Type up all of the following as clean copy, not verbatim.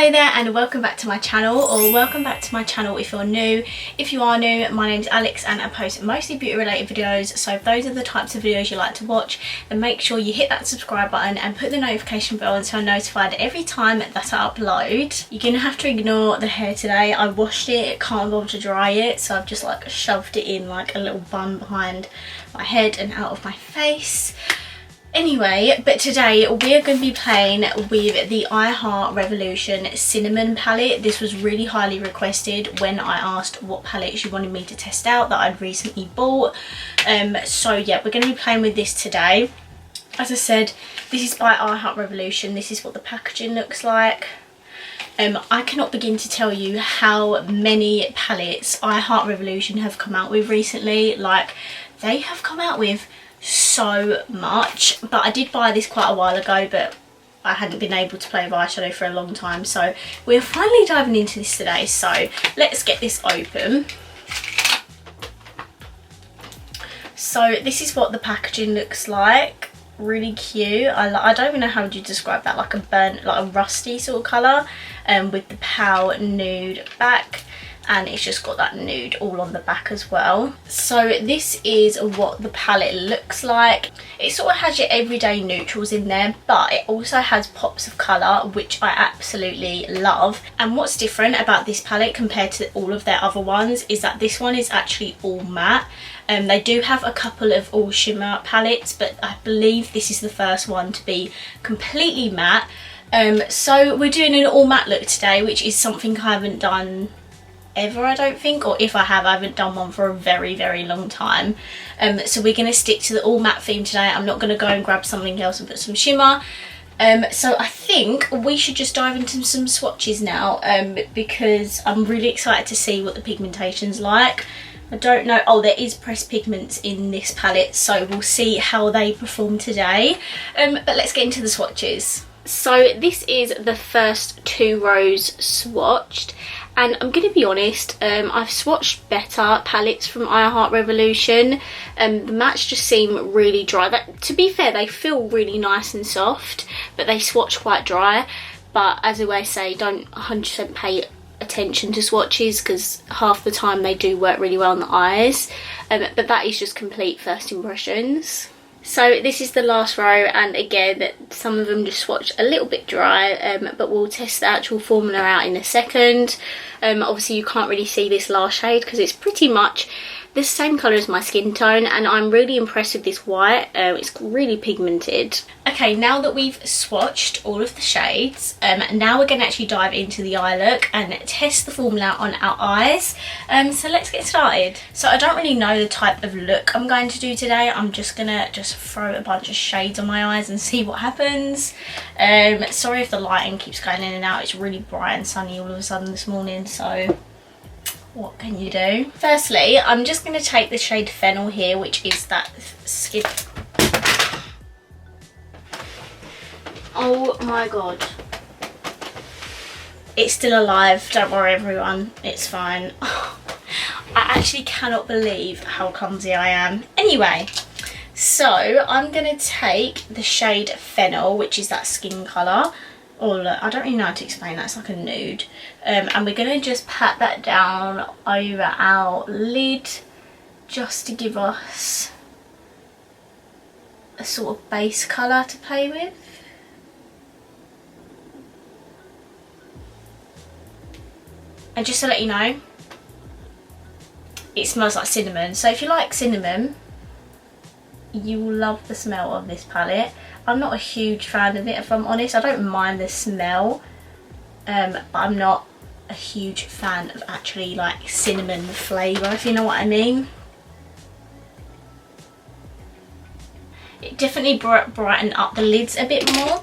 Hello there and welcome back to my channel, or welcome back to my channel if you're new. If you are new, my name's Alex and I post mostly beauty related videos, so if those are the types of videos you like to watch, then make sure you hit that subscribe button and put the notification bell on so I'm notified every time that I upload. You're gonna have to ignore the hair today. I washed it, can't bother to dry it, so I've just like shoved it in like a little bun behind my head and out of my face. Anyway, but today we are going to be playing with the I Heart Revolution Cinnamon palette. This was really highly requested when I asked what palettes you wanted me to test out that I'd recently bought. So yeah, we're going to be playing with this today. As I said, this is by I Heart Revolution. This is what the packaging looks like. I cannot begin to tell you how many palettes I Heart Revolution have come out with recently. Like, they have come out with so much, but I did buy this quite a while ago, but I hadn't been able to play with eyeshadow for a long time, so we're finally diving into this today. So let's get this open. So this is what the packaging looks like. Really cute. I don't even know how would you describe that, like a burnt, like a rusty sort of colour, with the Pow nude back. And it's just got that nude all on the back as well. So this is what the palette looks like. It sort of has your everyday neutrals in there, but it also has pops of colour, which I absolutely love. And what's different about this palette compared to all of their other ones is that this one is actually all matte. They do have a couple of all shimmer palettes, but I believe this is the first one to be completely matte. So we're doing an all matte look today, which is something I haven't done ever, I don't think, or if I haven't done one for a very long time. So we're going to stick to the all matte theme today. I'm not going to go and grab something else and put some shimmer. So I think we should just dive into some swatches now, because I'm really excited to see what the pigmentation's like. I don't know, oh, there is pressed pigments in this palette, so we'll see how they perform today. But let's get into the swatches. So this is the first two rows swatched, and I'm going to be honest, I've swatched better palettes from I Heart Revolution. The mattes just seem really dry. To be fair, they feel really nice and soft, but they swatch quite dry. But as I always say, don't 100% pay attention to swatches, because half the time they do work really well on the eyes. But that is just complete first impressions. So this is the last row, and again, some of them just swatch a little bit dry, but we'll test the actual formula out in a second. Obviously you can't really see this last shade because it's pretty much the same colour as my skin tone, and I'm really impressed with this white. It's really pigmented. Okay, now that we've swatched all of the shades, now we're going to actually dive into the eye look and test the formula on our eyes. So let's get started. So I don't really know the type of look I'm going to do today. I'm just going to throw a bunch of shades on my eyes and see what happens. Sorry if the lighting keeps going in and out. It's really bright and sunny all of a sudden this morning, so what can you do? Firstly, I'm just going to take the shade Fennel here, which is that skin. Oh my god. It's still alive, don't worry everyone, it's fine. I actually cannot believe how clumsy I am. Anyway, so I'm going to take the shade Fennel, which is that skin colour. Oh look, I don't really know how to explain that, it's like a nude. And we're going to just pat that down over our lid, just to give us a sort of base colour to play with. And just to let you know, it smells like cinnamon, so if you like cinnamon, you will love the smell of this palette. I'm not a huge fan of it, if I'm honest. I don't mind the smell, but I'm not a huge fan of actually like cinnamon flavour, if you know what I mean. It definitely brightened up the lids a bit more.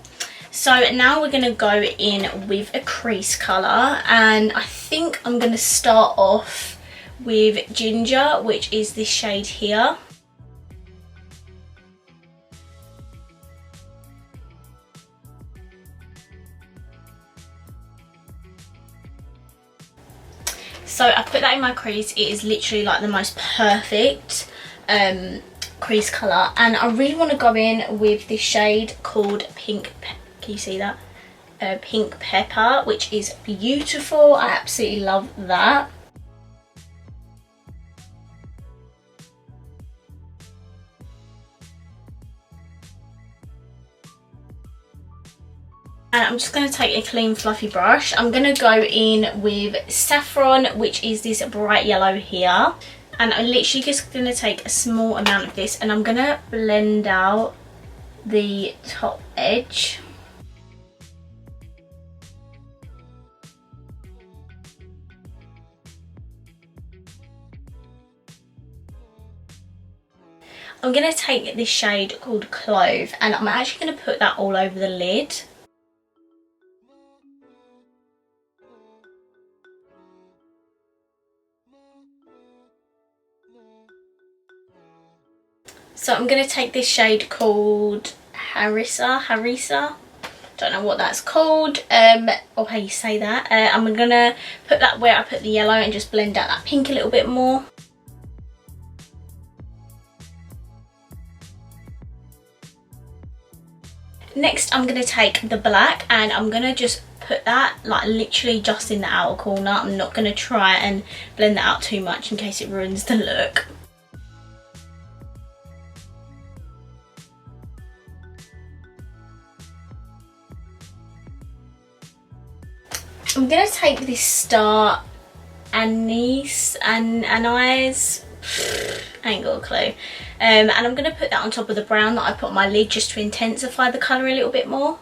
So now we're going to go in with a crease colour, and I think I'm going to start off with Ginger, which is this shade here. So I put that in my crease. It is literally like the most perfect crease colour, and I really want to go in with this shade called Pink. Can you see that? Pink Pepper, which is beautiful. I absolutely love that. And I'm just going to take a clean fluffy brush. I'm going to go in with Saffron, which is this bright yellow here. And I'm literally just going to take a small amount of this and I'm going to blend out the top edge. I'm going to take this shade called Clove and I'm actually going to put that all over the lid. So I'm going to take this shade called Harissa. Don't know what that's called or how you say that. I'm going to put that where I put the yellow and just blend out that pink a little bit more. Next I'm going to take the black and I'm going to just put that like literally just in the outer corner. I'm not going to try and blend that out too much in case it ruins the look. I'm going to take this Star Anise, I ain't got a clue. And I'm going to put that on top of the brown that I put on my lid just to intensify the colour a little bit more.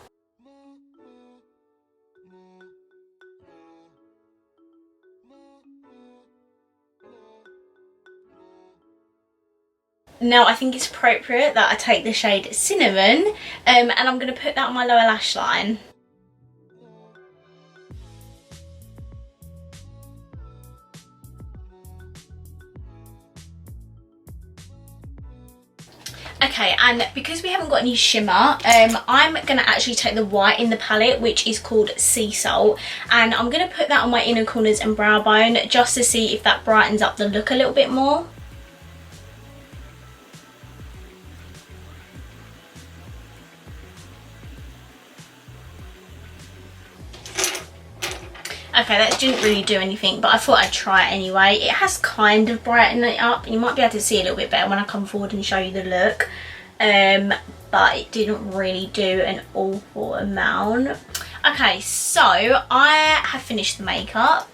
Now I think it's appropriate that I take the shade Cinnamon and I'm going to put that on my lower lash line. Okay, and because we haven't got any shimmer, I'm going to actually take the white in the palette, which is called Sea Salt, and I'm going to put that on my inner corners and brow bone just to see if that brightens up the look a little bit more. Okay, that didn't really do anything, but I thought I'd try it anyway. It has kind of brightened it up. You might be able to see a little bit better when I come forward and show you the look. But it didn't really do an awful amount. Okay, so I have finished the makeup.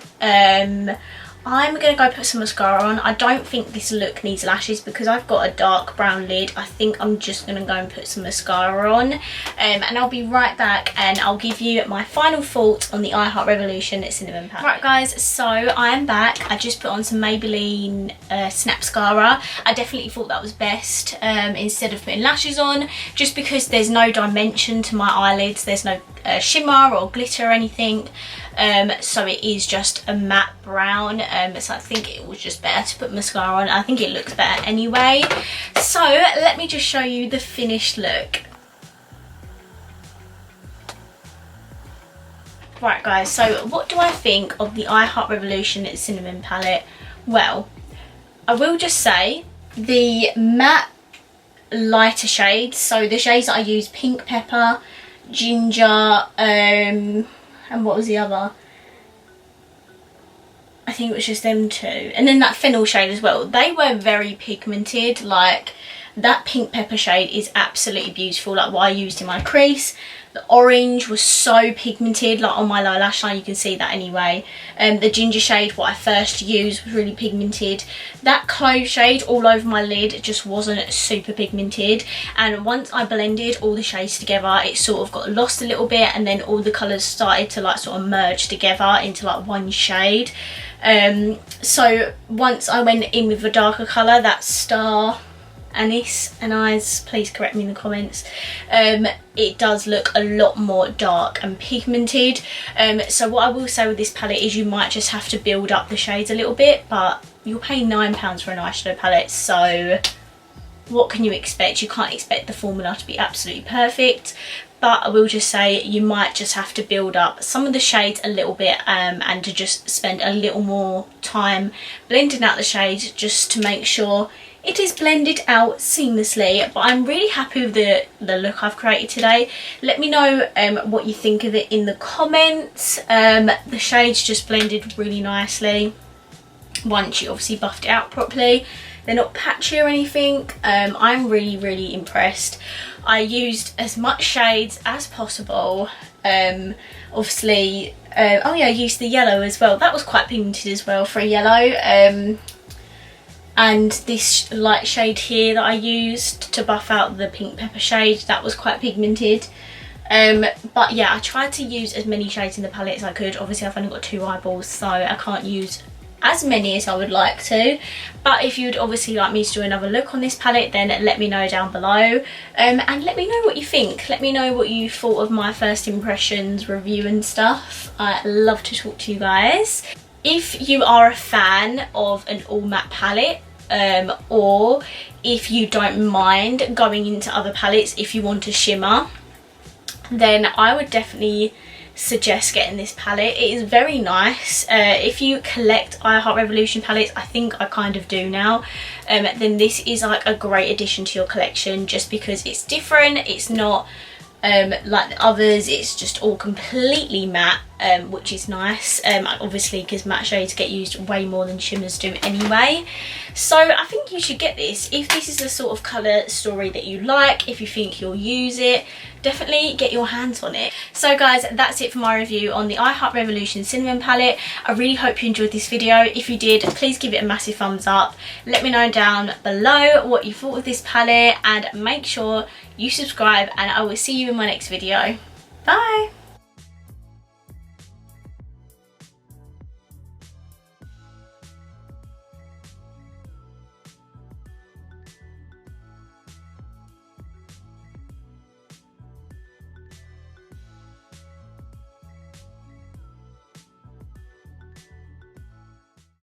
I'm going to go put some mascara on. I don't think this look needs lashes because I've got a dark brown lid. I think I'm just going to go and put some mascara on. And I'll be right back and I'll give you my final thoughts on the I Heart Revolution Cinnamon Palette. Right guys, so I am back. I just put on some Maybelline Snap Mascara. I definitely thought that was best instead of putting lashes on, just because there's no dimension to my eyelids. There's no shimmer or glitter or anything. So it is just a matte brown, so I think it was just better to put mascara on. I think it looks better anyway. So let me just show you the finished look. Right guys, so what do I think of the I Heart Revolution Cinnamon Palette? Well, I will just say the matte lighter shades, so the shades that I use, Pink Pepper, Ginger, and what was the other? I think it was just them two. And then that fennel shade as well. They were very pigmented. Like, that Pink Pepper shade is absolutely beautiful. Like what I used in my crease. The orange was so pigmented. Like on my lower lash line, you can see that anyway. The ginger shade, what I first used, was really pigmented. That Clove shade all over my lid just wasn't super pigmented. And once I blended all the shades together, it sort of got lost a little bit. And then all the colours started to like sort of merge together into like one shade. So once I went in with a darker colour, that Star Anise and Eyes, please correct me in the comments, it does look a lot more dark and pigmented. So what I will say with this palette is you might just have to build up the shades a little bit, but you're paying £9 for an eyeshadow palette, so what can you expect? You can't expect the formula to be absolutely perfect. But I will just say you might just have to build up some of the shades a little bit and to just spend a little more time blending out the shades just to make sure it is blended out seamlessly, but I'm really happy with the look I've created today. Let me know what you think of it in the comments. The shades just blended really nicely once you obviously buffed it out properly. They're not patchy or anything. I'm really impressed. I used as much shades as possible. Obviously, oh yeah, I used the yellow as well. That was quite pigmented as well for a yellow. And this light shade here that I used to buff out the pink pepper shade, that was quite pigmented. But yeah, I tried to use as many shades in the palette as I could. Obviously I've only got 2 eyeballs, so I can't use as many as I would like to. But if you'd obviously like me to do another look on this palette, then let me know down below. And let me know what you think. Let me know what you thought of my first impressions review and stuff. I love to talk to you guys. If you are a fan of an all matte palette, or if you don't mind going into other palettes if you want a shimmer, then I would definitely suggest getting this palette. It is very nice. If you collect I Heart Revolution palettes, I think I kind of do now, then this is like a great addition to your collection, just because it's different. It's not like the others, it's just all completely matte, which is nice, obviously because matte shades get used way more than shimmers do anyway. So I think you should get this if this is the sort of colour story that you like. If you think you'll use it, definitely get your hands on it. So guys, that's it for my review on the I Heart Revolution Cinnamon palette. I really hope you enjoyed this video. If you did, please give it a massive thumbs up. Let me know down below what you thought of this palette, and make sure you subscribe, and I will see you in my next video. Bye!